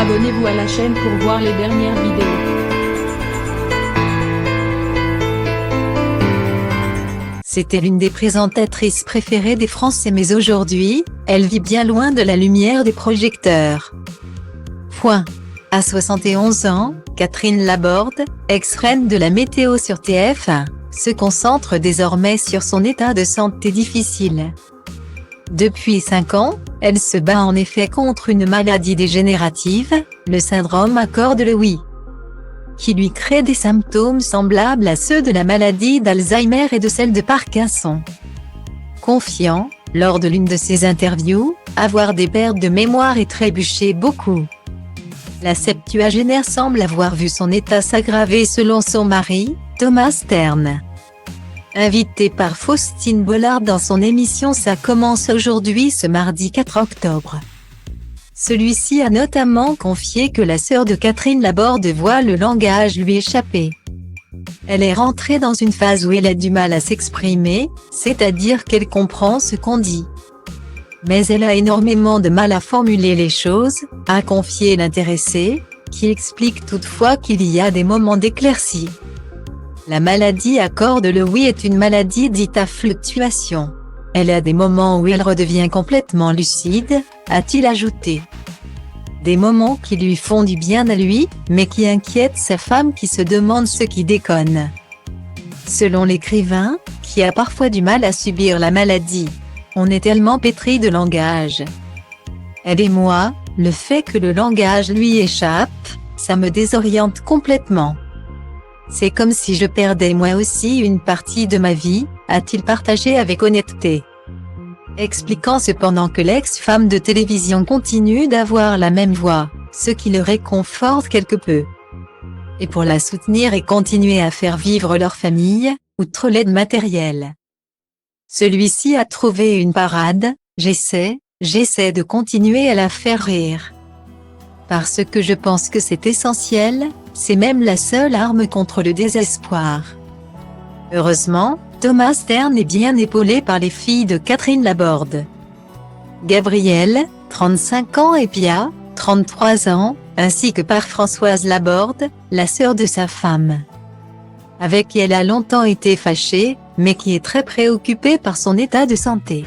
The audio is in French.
Abonnez-vous à la chaîne pour voir les dernières vidéos. C'était l'une des présentatrices préférées des Français, mais aujourd'hui, elle vit bien loin de la lumière des projecteurs. À 71 ans, Catherine Laborde, ex-reine de la météo sur TF1, se concentre désormais sur son état de santé difficile. Depuis 5 ans, elle se bat en effet contre une maladie dégénérative, le syndrome à cordes Lewy, qui lui crée des symptômes semblables à ceux de la maladie d'Alzheimer et de celle de Parkinson. Confiant, lors de l'une de ses interviews, avoir des pertes de mémoire et trébucher beaucoup. La septuagénaire semble avoir vu son état s'aggraver selon son mari, Thomas Stern. Invité par Faustine Bollard dans son émission Ça commence aujourd'hui ce mardi 4 octobre. Celui-ci a notamment confié que la sœur de Catherine Laborde voit le langage lui échapper. Elle est rentrée dans une phase où elle a du mal à s'exprimer, c'est-à-dire qu'elle comprend ce qu'on dit. Mais elle a énormément de mal à formuler les choses, a confié l'intéressée, qui explique toutefois qu'il y a des moments d'éclaircie. La maladie à cordes Lewy est une maladie dite à fluctuation. Elle a des moments où elle redevient complètement lucide, a-t-il ajouté. Des moments qui lui font du bien à lui, mais qui inquiètent sa femme qui se demande ce qui déconne. Selon l'écrivain, qui a parfois du mal à subir la maladie, on est tellement pétri de langage. Elle et moi, le fait que le langage lui échappe, ça me désoriente complètement. C'est comme si je perdais moi aussi une partie de ma vie, a-t-il partagé avec honnêteté. Expliquant cependant que l'ex-femme de télévision continue d'avoir la même voix, ce qui le réconforte quelque peu. Et pour la soutenir et continuer à faire vivre leur famille, outre l'aide matérielle. Celui-ci a trouvé une parade, j'essaie de continuer à la faire rire. Parce que je pense que c'est essentiel, c'est même la seule arme contre le désespoir. Heureusement, Thomas Stern est bien épaulé par les filles de Catherine Laborde. Gabrielle, 35 ans et Pia, 33 ans, ainsi que par Françoise Laborde, la sœur de sa femme, avec qui elle a longtemps été fâchée, mais qui est très préoccupée par son état de santé.